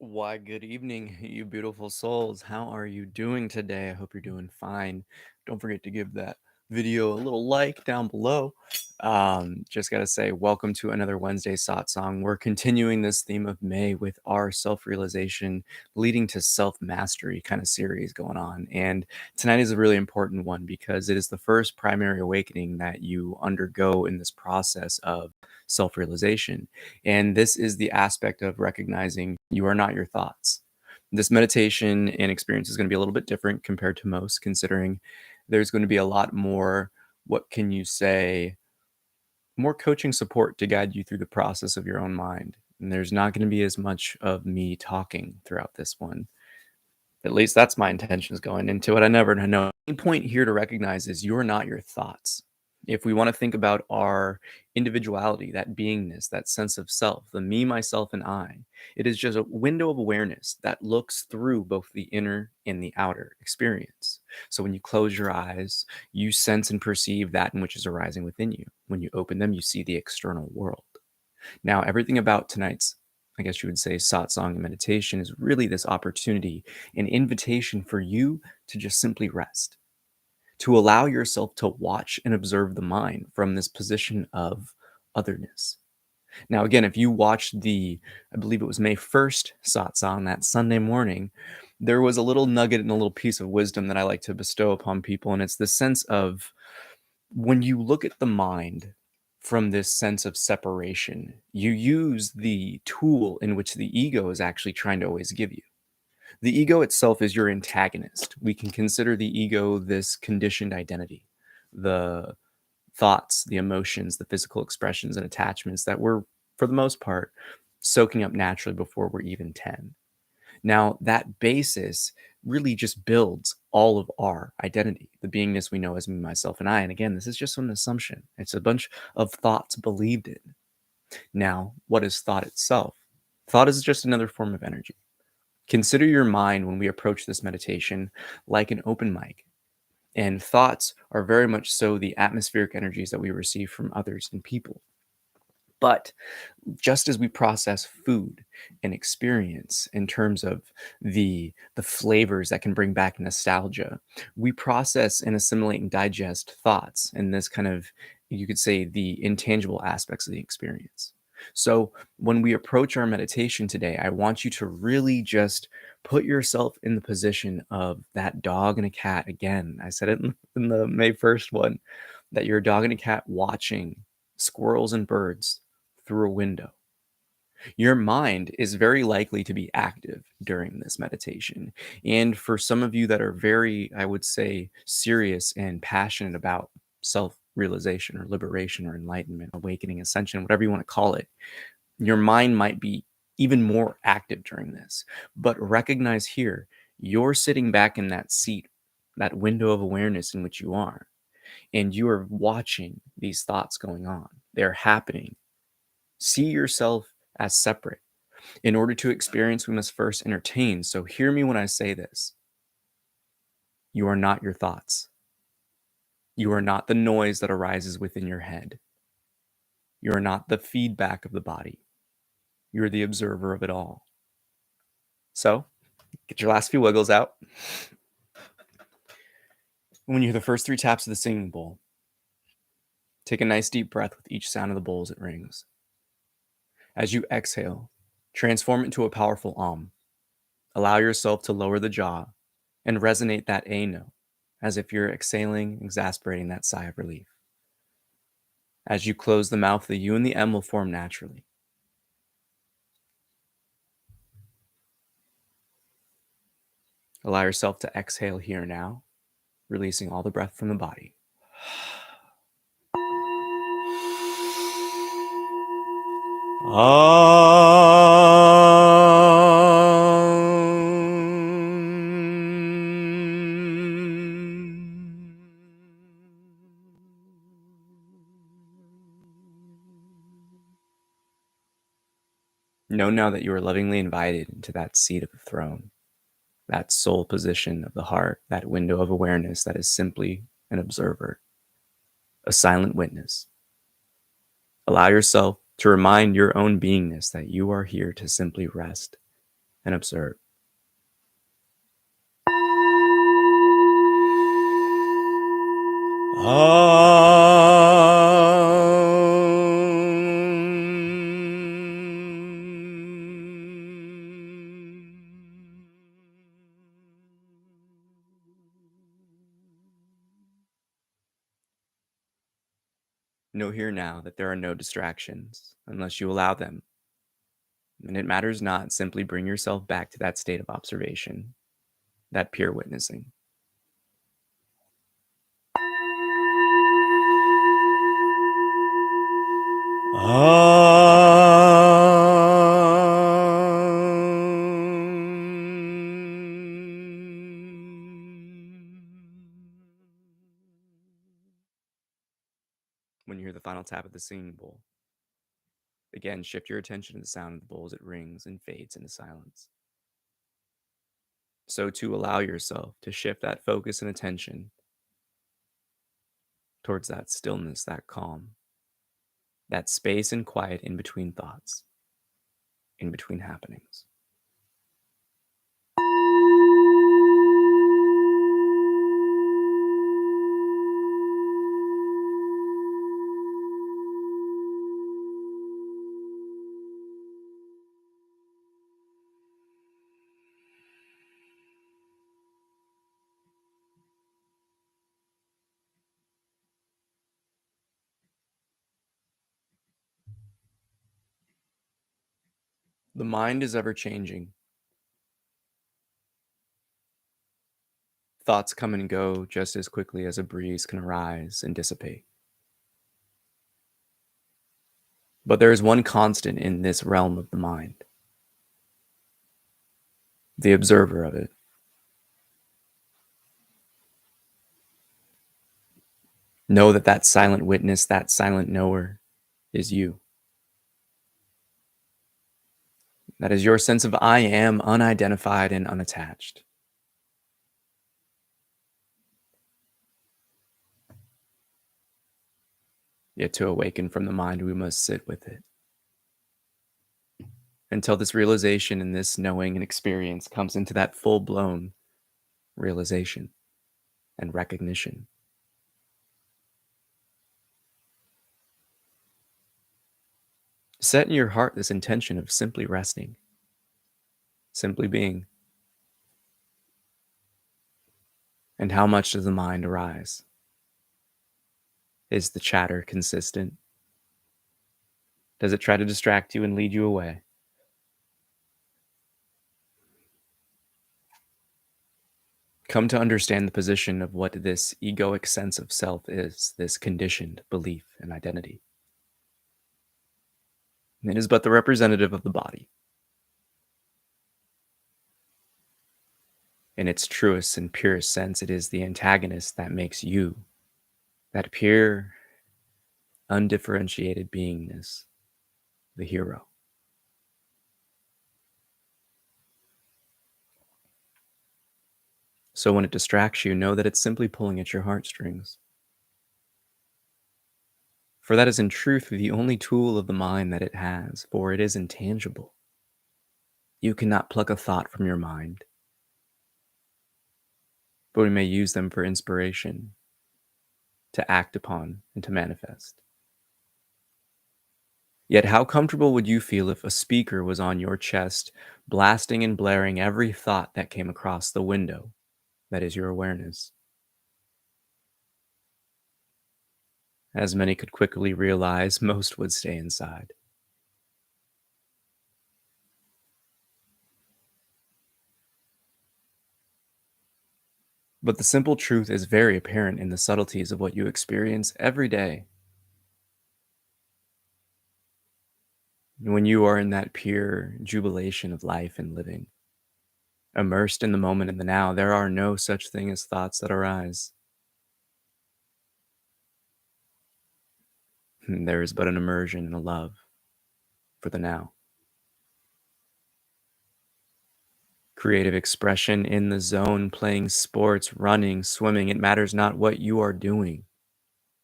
Why, good evening, you beautiful souls. How are you doing today? I hope you're doing fine. Don't forget to give that video a little like down below. Just got to say, welcome to another Wednesday Satsang. We're continuing this theme of May with our self realization leading to self mastery kind of series going on. And tonight is a really important one because it is the first primary awakening that you undergo in this process of self realization. And this is the aspect of recognizing you are not your thoughts. This meditation and experience is going to be a little bit different compared to most, considering there's going to be a lot more, what can you say, more coaching support to guide you through the process of your own mind. And there's not going to be as much of me talking throughout this one. At least that's my intentions going into it. I never know. The point here to recognize is you're not your thoughts. If we want to think about our individuality, that beingness, that sense of self, the me, myself, and I, it is just a window of awareness that looks through both the inner and the outer experience. So when you close your eyes, you sense and perceive that in which is arising within you. When you open them, you see the external world. Now, everything about tonight's, I guess you would say, satsang and meditation is really this opportunity, an invitation for you to just simply rest, to allow yourself to watch and observe the mind from this position of otherness. Now, again, if you watched I believe it was May 1st satsang, that Sunday morning, there was a little nugget and a little piece of wisdom that I like to bestow upon people. And it's the sense of when you look at the mind from this sense of separation, you use the tool in which the ego is actually trying to always give you. The ego itself is your antagonist. We can consider the ego this conditioned identity, the thoughts, the emotions, the physical expressions and attachments that we're, for the most part, soaking up naturally before we're even 10. Now, that basis really just builds all of our identity, the beingness we know as me, myself, and I. And again, this is just an assumption. It's a bunch of thoughts believed in. Now, what is thought itself? Thought is just another form of energy. Consider your mind when we approach this meditation like an open mic. And thoughts are very much so the atmospheric energies that we receive from others and people. But just as we process food and experience in terms of the flavors that can bring back nostalgia, we process and assimilate and digest thoughts in this kind of, you could say, the intangible aspects of the experience. So when we approach our meditation today, I want you to really just put yourself in the position of that dog and a cat. Again, I said it in the May 1st one, that you're a dog and a cat watching squirrels and birds through a window. Your mind is very likely to be active during this meditation. And for some of you that are very, I would say, serious and passionate about self realization or liberation or enlightenment, awakening, ascension, whatever you want to call it, your mind might be even more active during this. But recognize here, you're sitting back in that seat, that window of awareness in which you are, and you are watching these thoughts going on. They're happening. See yourself as separate. In order to experience, we must first entertain. So hear me when I say this. You are not your thoughts. You are not the noise that arises within your head. You are not the feedback of the body. You're the observer of it all. So get your last few wiggles out. When you hear the first 3 taps of the singing bowl, take a nice deep breath with each sound of the bowl as it rings. As you exhale, transform it into a powerful Om. Allow yourself to lower the jaw and resonate that A note, as if you're exhaling, exasperating that sigh of relief. As you close the mouth, the U and the M will form naturally. Allow yourself to exhale here now, releasing all the breath from the body. Know now that you are lovingly invited into that seat of the throne, that soul position of the heart, that window of awareness that is simply an observer, a silent witness. Allow yourself to remind your own beingness that you are here to simply rest, and observe. Know here now that there are no distractions unless you allow them. And it matters not, simply bring yourself back to that state of observation, that pure witnessing. When you hear the final tap of the singing bowl, again, shift your attention to the sound of the bowl as it rings and fades into silence. So to allow yourself to shift that focus and attention towards that stillness, that calm, that space and quiet in between thoughts, in between happenings. The mind is ever changing. Thoughts come and go just as quickly as a breeze can arise and dissipate. But there is one constant in this realm of the mind, the observer of it. Know that that silent witness, that silent knower is you. That is your sense of I am, unidentified and unattached. Yet to awaken from the mind, we must sit with it. Until this realization and this knowing and experience comes into that full-blown realization and recognition. Set in your heart this intention of simply resting, simply being. And how much does the mind arise? Is the chatter consistent? Does it try to distract you and lead you away? Come to understand the position of what this egoic sense of self is, this conditioned belief and identity. It is but the representative of the body. In its truest and purest sense, it is the antagonist that makes you, that pure, undifferentiated beingness, the hero. So when it distracts you, know that it's simply pulling at your heartstrings. For that is in truth the only tool of the mind that it has, for it is intangible. You cannot pluck a thought from your mind, but we may use them for inspiration, to act upon and to manifest. Yet how comfortable would you feel if a speaker was on your chest, blasting and blaring every thought that came across the window that is your awareness? As many could quickly realize, most would stay inside. But the simple truth is very apparent in the subtleties of what you experience every day. When you are in that pure jubilation of life and living, immersed in the moment and the now, there are no such thing as thoughts that arise. There is but an immersion and a love for the now. Creative expression in the zone, playing sports, running, swimming, it matters not what you are doing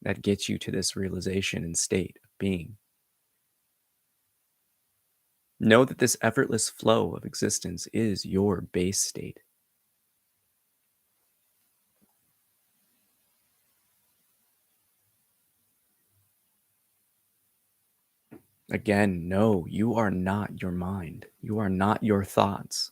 that gets you to this realization and state of being. Know that this effortless flow of existence is your base state. Again, no, you are not your mind. You are not your thoughts.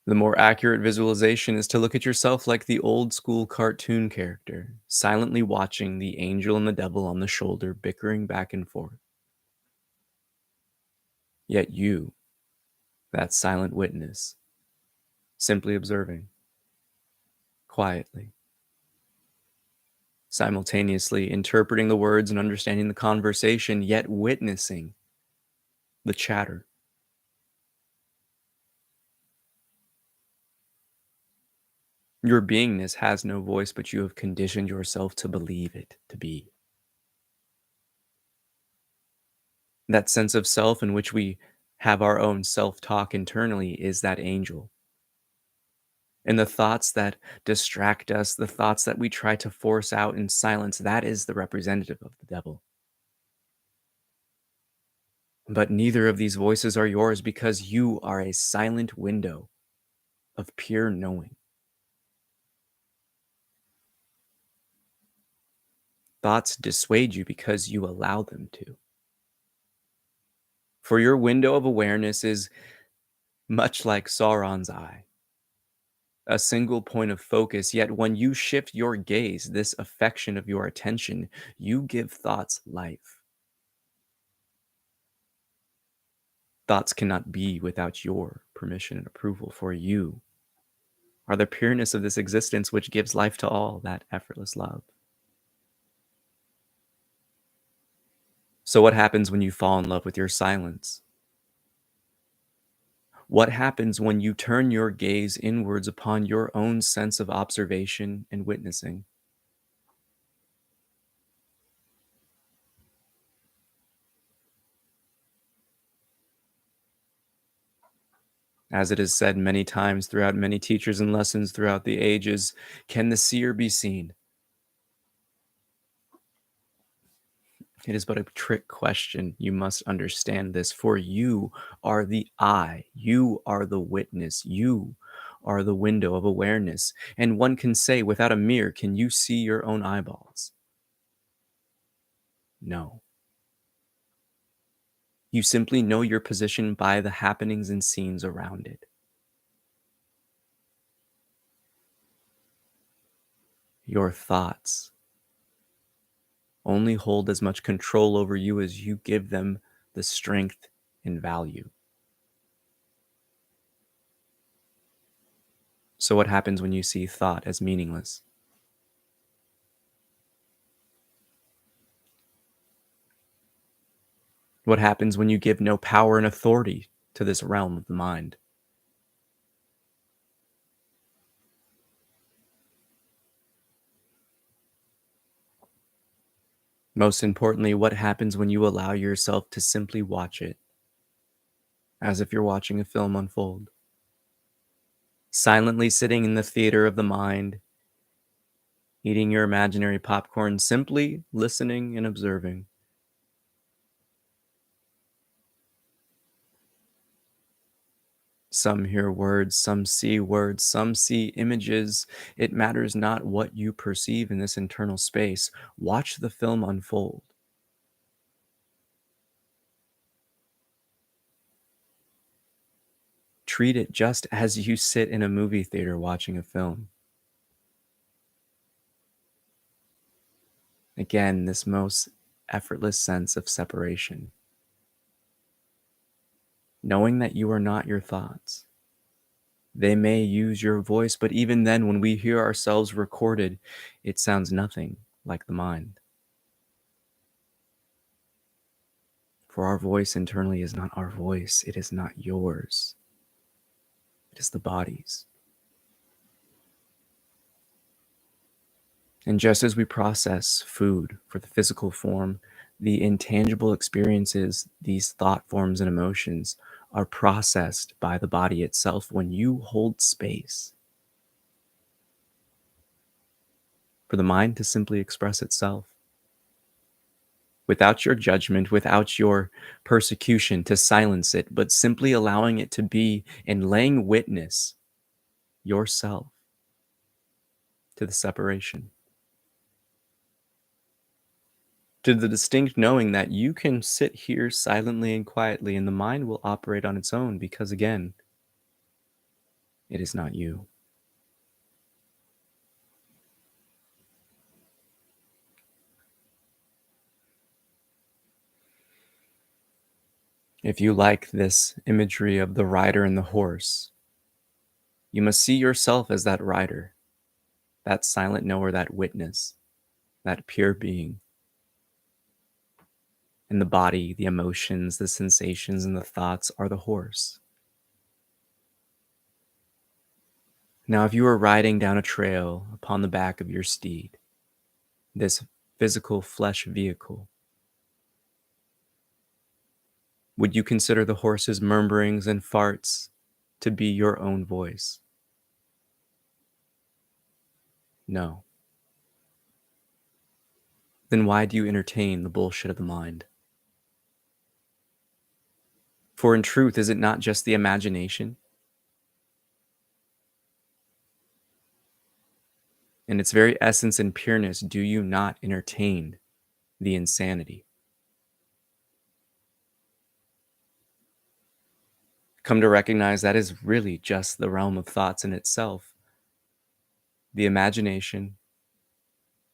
The more accurate visualization is to look at yourself like the old school cartoon character, silently watching the angel and the devil on the shoulder bickering back and forth. Yet you, that silent witness, simply observing, quietly, simultaneously interpreting the words and understanding the conversation, yet witnessing the chatter. Your beingness has no voice, but you have conditioned yourself to believe it to be. That sense of self in which we have our own self talk internally is that angel. And the thoughts that distract us, the thoughts that we try to force out in silence, that is the representative of the devil. But neither of these voices are yours because you are a silent window of pure knowing. Thoughts dissuade you because you allow them to. For your window of awareness is much like Sauron's eye, a single point of focus. Yet when you shift your gaze, this affection of your attention, you give thoughts life. Thoughts cannot be without your permission and approval, for you are the pureness of this existence which gives life to all, that effortless love. So, what happens when you fall in love with your silence? What happens when you turn your gaze inwards upon your own sense of observation and witnessing? As it is said many times throughout many teachers and lessons throughout the ages, can the seer be seen? It is but a trick question. You must understand this, for you are the eye, you are the witness, you are the window of awareness. And one can say, without a mirror, can you see your own eyeballs? No. You simply know your position by the happenings and scenes around it. Your thoughts only hold as much control over you as you give them the strength and value. So, what happens when you see thought as meaningless? What happens when you give no power and authority to this realm of the mind? Most importantly, what happens when you allow yourself to simply watch it as if you're watching a film unfold? Silently sitting in the theater of the mind, eating your imaginary popcorn, simply listening and observing. Some hear words, some see words, some see images. It matters not what you perceive in this internal space. Watch the film unfold. Treat it just as you sit in a movie theater watching a film. Again, this most effortless sense of separation. Knowing that you are not your thoughts. They may use your voice, but even then, when we hear ourselves recorded, it sounds nothing like the mind. For our voice internally is not our voice, it is not yours, it is the body's. And just as we process food for the physical form, the intangible experiences, these thought forms and emotions, are processed by the body itself when you hold space for the mind to simply express itself without your judgment, without your persecution to silence it, but simply allowing it to be and laying witness yourself to the separation, to the distinct knowing that you can sit here silently and quietly and the mind will operate on its own because, again, it is not you. If you like this imagery of the rider and the horse, you must see yourself as that rider, that silent knower, that witness, that pure being. And the body, the emotions, the sensations, and the thoughts are the horse. Now, if you were riding down a trail upon the back of your steed, this physical flesh vehicle, would you consider the horse's murmurings and farts to be your own voice? No. Then why do you entertain the bullshit of the mind? For in truth, is it not just the imagination? In its very essence and pureness, do you not entertain the insanity? Come to recognize that is really just the realm of thoughts in itself, the imagination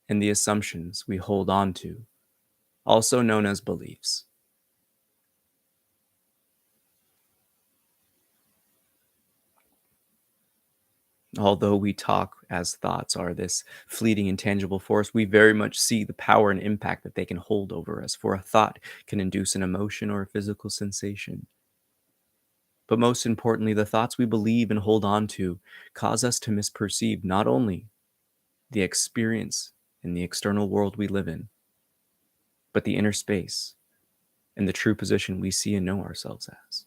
and the assumptions we hold on to, also known as beliefs. Although we talk as thoughts are this fleeting, intangible force, we very much see the power and impact that they can hold over us. For a thought can induce an emotion or a physical sensation. But most importantly, the thoughts we believe and hold on to cause us to misperceive not only the experience in the external world we live in, but the inner space and the true position we see and know ourselves as.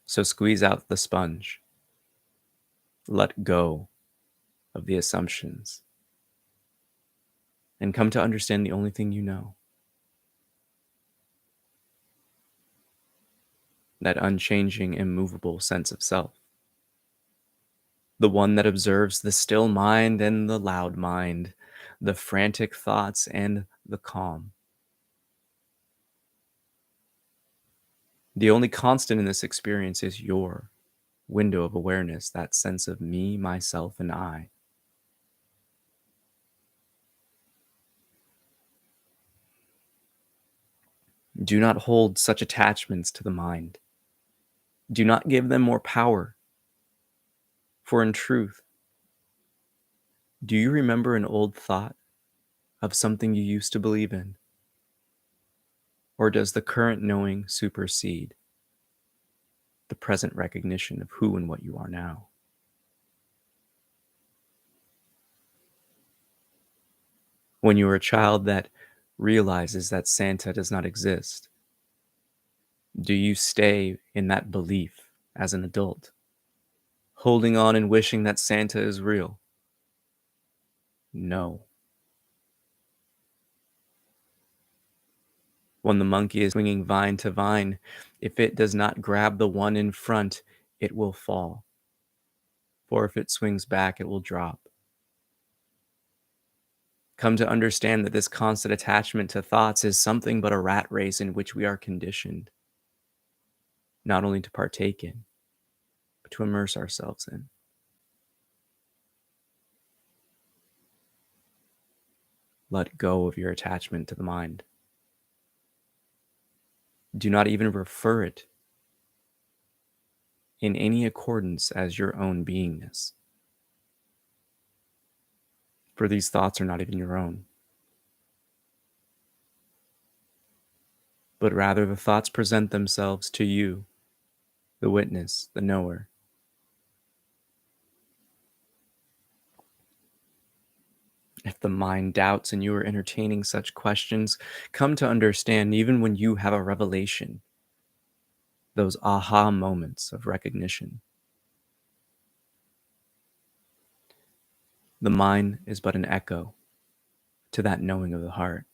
So squeeze out the sponge. Let go of the assumptions and come to understand the only thing you know. That unchanging, immovable sense of self. The one that observes the still mind and the loud mind, the frantic thoughts and the calm. The only constant in this experience is your window of awareness, that sense of me, myself, and I. Do not hold such attachments to the mind. Do not give them more power. For in truth, do you remember an old thought of something you used to believe in? Or does the current knowing supersede the present recognition of who and what you are now? When you are a child that realizes that Santa does not exist, do you stay in that belief as an adult, holding on and wishing that Santa is real? No. When the monkey is swinging vine to vine, if it does not grab the one in front, it will fall. For if it swings back, it will drop. Come to understand that this constant attachment to thoughts is something but a rat race in which we are conditioned, not only to partake in, but to immerse ourselves in. Let go of your attachment to the mind. Do not even refer it in any accordance as your own beingness. For these thoughts are not even your own, but rather the thoughts present themselves to you, the witness, the knower. If the mind doubts and you are entertaining such questions, come to understand even when you have a revelation, those aha moments of recognition, The mind is but an echo to that knowing of the heart.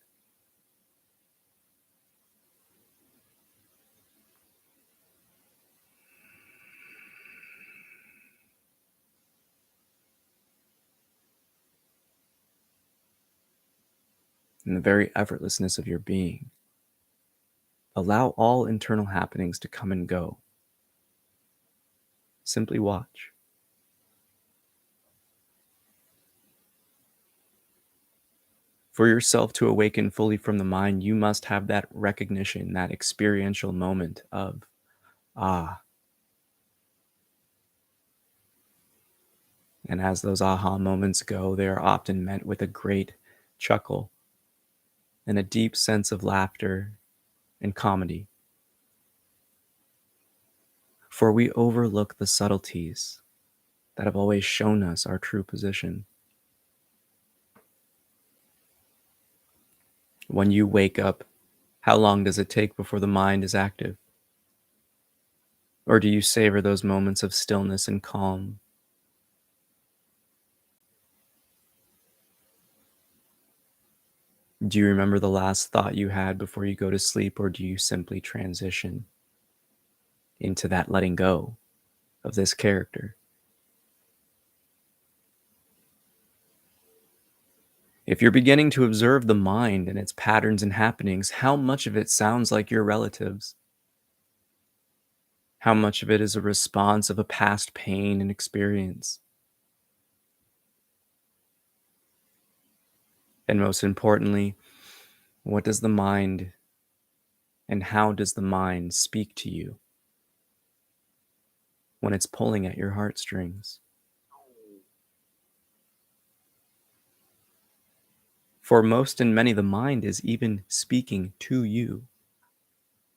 In the very effortlessness of your being, allow all internal happenings to come and go. Simply watch. For yourself to awaken fully from the mind, you must have that recognition, that experiential moment of, ah. And as those aha moments go, they are often met with a great chuckle and a deep sense of laughter and comedy. For we overlook the subtleties that have always shown us our true position. When you wake up, how long does it take before the mind is active? Or do you savor those moments of stillness and calm? Do you remember the last thought you had before you go to sleep, or do you simply transition into that letting go of this character? If you're beginning to observe the mind and its patterns and happenings, how much of it sounds like your relatives? How much of it is a response of a past pain and experience? And most importantly, what does the mind and how does the mind speak to you when it's pulling at your heartstrings? For most and many, the mind is even speaking to you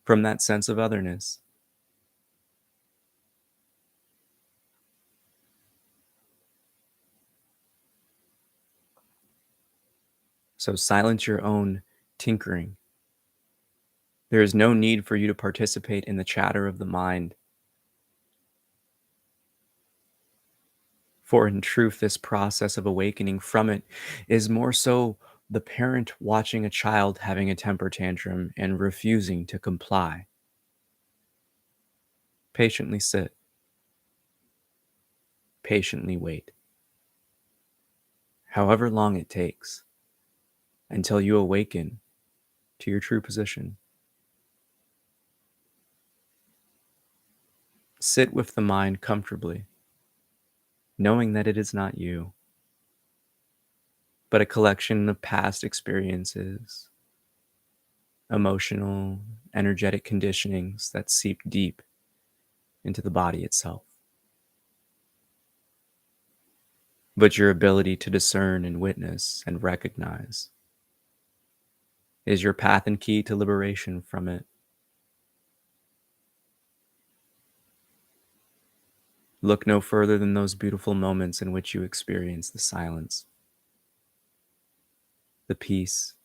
from that sense of otherness. So silence your own tinkering. There is no need for you to participate in the chatter of the mind. For in truth, this process of awakening from it is more so the parent watching a child having a temper tantrum and refusing to comply. Patiently sit, patiently wait, however long it takes, until you awaken to your true position. Sit with the mind comfortably, knowing that it is not you, but a collection of past experiences, emotional, energetic conditionings that seep deep into the body itself. But your ability to discern and witness and recognize is your path and key to liberation from it. Look no further than those beautiful moments in which you experience the silence, the peace,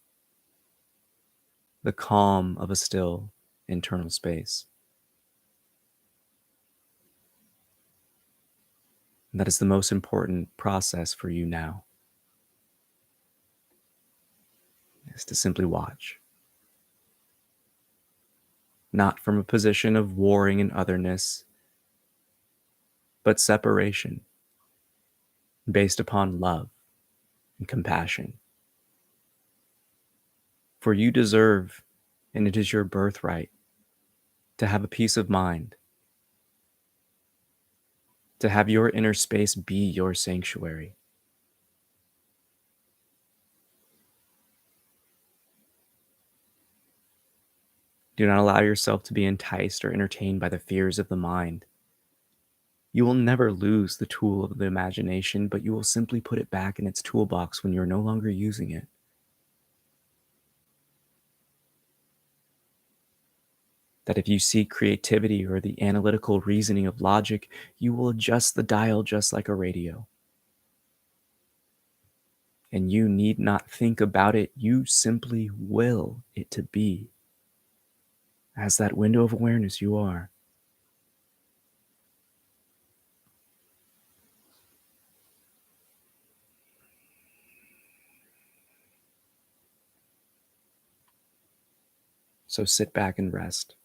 the calm of a still internal space. And that is the most important process for you now, is to simply watch. Not from a position of warring and otherness, but separation based upon love and compassion. For you deserve, and it is your birthright, to have a peace of mind, to have your inner space be your sanctuary. Do not allow yourself to be enticed or entertained by the fears of the mind. You will never lose the tool of the imagination, but you will simply put it back in its toolbox when you're no longer using it. That if you seek creativity or the analytical reasoning of logic, you will adjust the dial just like a radio. And you need not think about it, you simply will it to be. As that window of awareness you are. So sit back and rest.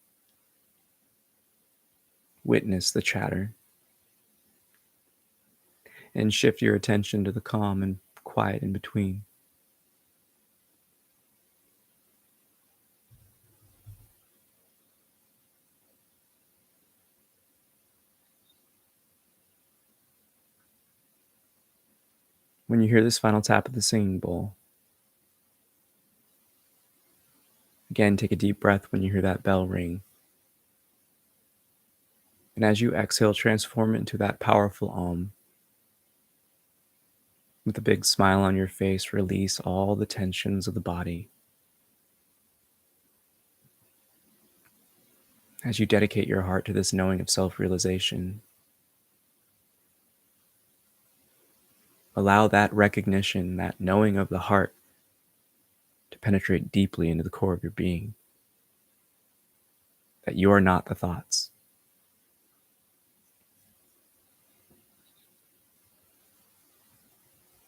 Witness the chatter. And shift your attention to the calm and quiet in between. When you hear this final tap of the singing bowl, again, take a deep breath when you hear that bell ring. And as you exhale, transform it into that powerful Om. With a big smile on your face, release all the tensions of the body. As you dedicate your heart to this knowing of self-realization, allow that recognition, that knowing of the heart, to penetrate deeply into the core of your being. That you are not the thoughts.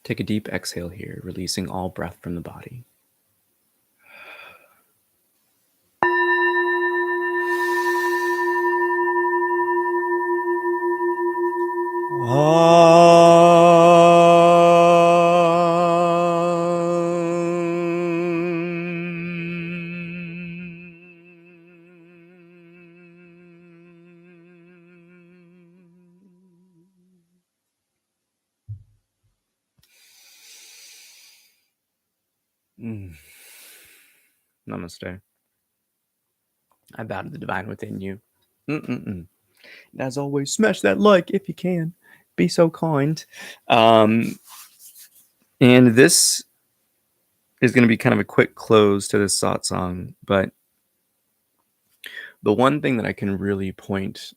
Take a deep exhale here, releasing all breath from the body. Namaste. I bow to the divine within you. And as always, smash that like if you can. Be so kind. And this is going to be kind of a quick close to this satsang, but the one thing that I can really point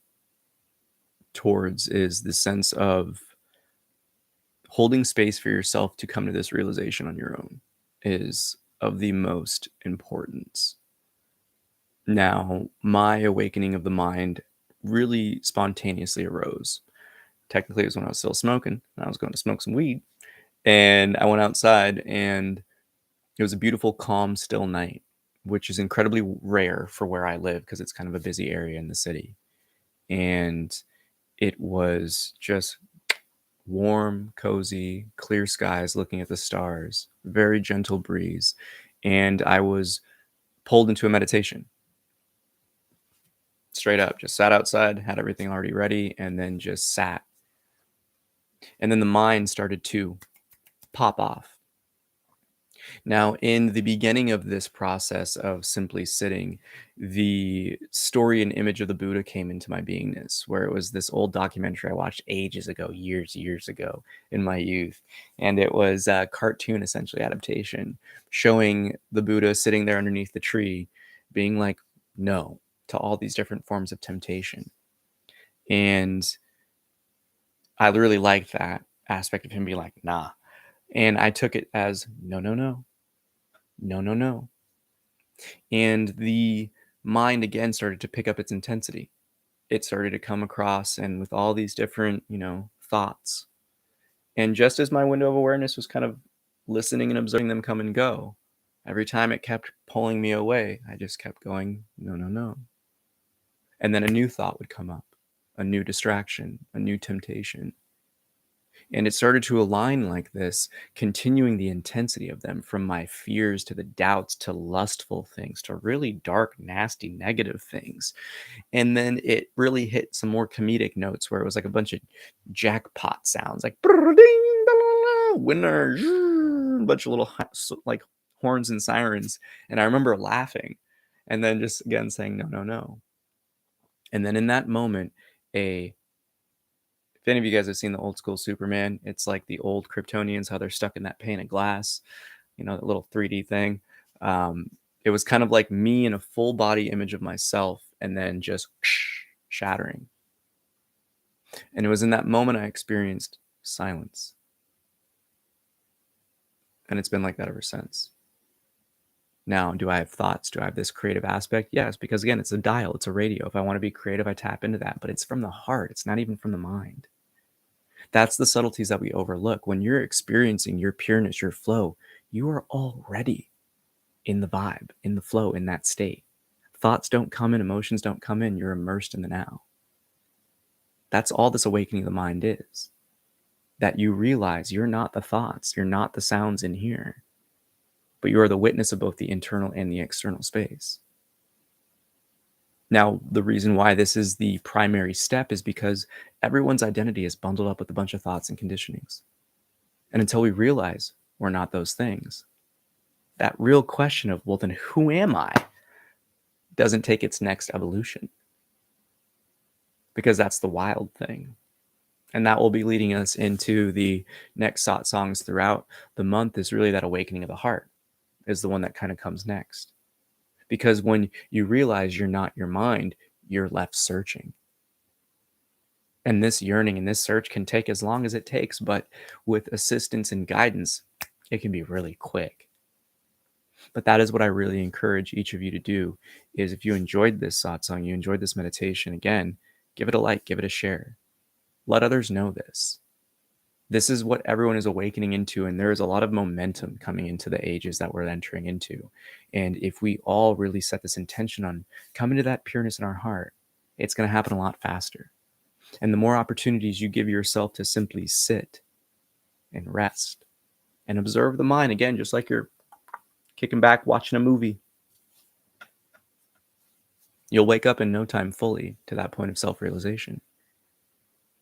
towards is the sense of holding space for yourself to come to this realization on your own is of the most importance. Now, my awakening of the mind really spontaneously arose. Technically, it was when I was still smoking, and I was going to smoke some weed, and I went outside, and it was a beautiful, calm, still night, which is incredibly rare for where I live because it's kind of a busy area in the city. And it was just warm, cozy, clear skies, looking at the stars, very gentle breeze. And I was pulled into a meditation. Straight up, just sat outside, had everything already ready, and then just sat. And then the mind started to pop off. Now, in the beginning of this process of simply sitting, the story and image of the Buddha came into my beingness, where it was this old documentary I watched ages ago, years ago in my youth. And it was a cartoon, essentially, adaptation, showing the Buddha sitting there underneath the tree, being like, no, to all these different forms of temptation. And I really liked that aspect of him being like, nah. And I took it as, no, no, no. No, no, no. And the mind again started to pick up its intensity. It started to come across and with all these different, thoughts. And just as my window of awareness was kind of listening and observing them come and go, every time it kept pulling me away, I just kept going, no, no, no. And then a new thought would come up, a new distraction, a new temptation. And it started to align like this, continuing the intensity of them from my fears to the doubts to lustful things to really dark, nasty, negative things. And then it really hit some more comedic notes where it was like a bunch of jackpot sounds, like ding, winner, a bunch of little like horns and sirens. And I remember laughing and then just again saying, no, no, no. And then in that moment, if any of you guys have seen the old school Superman, it's like the old Kryptonians, how they're stuck in that pane of glass, that little 3D thing. It was kind of like me in a full body image of myself and then just shattering. And it was in that moment I experienced silence. And it's been like that ever since. Now, do I have thoughts? Do I have this creative aspect? Yes, because again, it's a dial, it's a radio. If I want to be creative, I tap into that, but it's from the heart. It's not even from the mind. That's the subtleties that we overlook. When you're experiencing your pureness, your flow, you are already in the vibe, in the flow, in that state. Thoughts don't come in, emotions don't come in. You're immersed in the now. That's all this awakening of the mind is. That you realize you're not the thoughts, you're not the sounds in here, but you are the witness of both the internal and the external space. Now, the reason why this is the primary step is because everyone's identity is bundled up with a bunch of thoughts and conditionings. And until we realize we're not those things, that real question of, well, then who am I, doesn't take its next evolution. Because that's the wild thing. And that will be leading us into the next satsangs throughout the month, is really that awakening of the heart is the one that kind of comes next. Because when you realize you're not your mind, you're left searching. And this yearning and this search can take as long as it takes, but with assistance and guidance, it can be really quick. But that is what I really encourage each of you to do, is if you enjoyed this satsang, you enjoyed this meditation, again, give it a like, give it a share. Let others know this. This is what everyone is awakening into, and there is a lot of momentum coming into the ages that we're entering into. And if we all really set this intention on coming to that pureness in our heart, it's going to happen a lot faster. And the more opportunities you give yourself to simply sit and rest and observe the mind, again, just like you're kicking back watching a movie, you'll wake up in no time fully to that point of self-realization.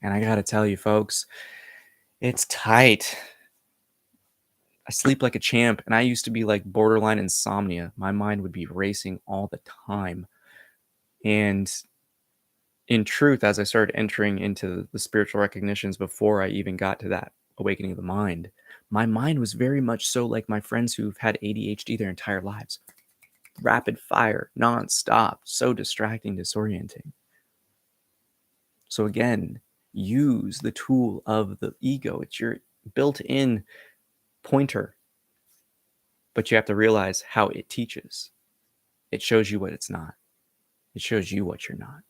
And I got to tell you, folks, it's tight. I sleep like a champ, and I used to be like borderline insomnia. My mind would be racing all the time. And in truth, as I started entering into the spiritual recognitions before I even got to that awakening of the mind, my mind was very much so like my friends who've had ADHD their entire lives. Rapid fire, nonstop, so distracting, disorienting. So again, use the tool of the ego. It's your built-in pointer. But you have to realize how it teaches. It shows you what it's not. It shows you what you're not.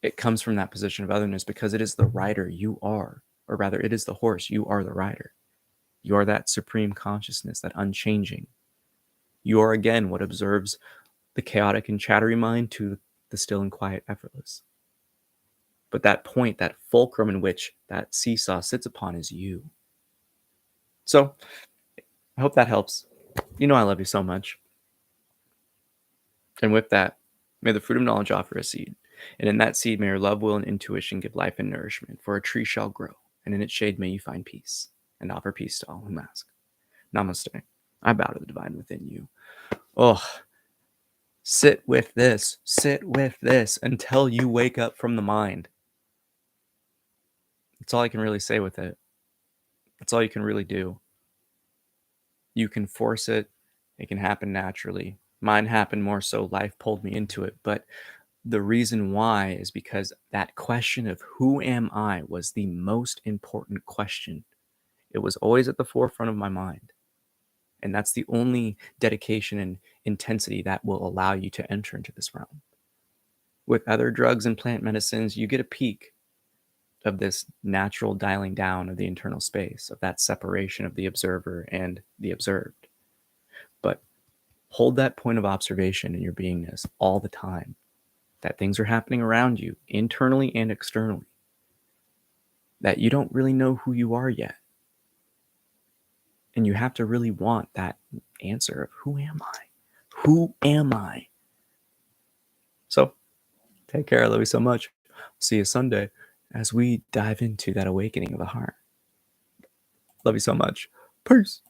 It comes from that position of otherness because it is the rider you are, or rather, it is the horse, you are the rider. You are that supreme consciousness, that unchanging. You are, again, what observes the chaotic and chattery mind to the still and quiet, effortless. But that point, that fulcrum in which that seesaw sits upon is you. So I hope that helps. You know I love you so much. And with that, may the fruit of knowledge offer a seed. And in that seed may your love, will, and intuition give life and nourishment. For a tree shall grow, and in its shade may you find peace, and offer peace to all whom ask. Namaste. I bow to the divine within you. Oh, sit with this until you wake up from the mind. That's all I can really say with it. That's all you can really do. You can force it. It can happen naturally. Mine happened more so. Life pulled me into it. But the reason why is because that question of who am I was the most important question. It was always at the forefront of my mind. And that's the only dedication and intensity that will allow you to enter into this realm. With other drugs and plant medicines, you get a peak of this natural dialing down of the internal space, of that separation of the observer and the observed. But hold that point of observation in your beingness all the time, that things are happening around you, internally and externally, that you don't really know who you are yet. And you have to really want that answer of who am I? Who am I? So take care. I love you so much. See you Sunday as we dive into that awakening of the heart. Love you so much. Peace.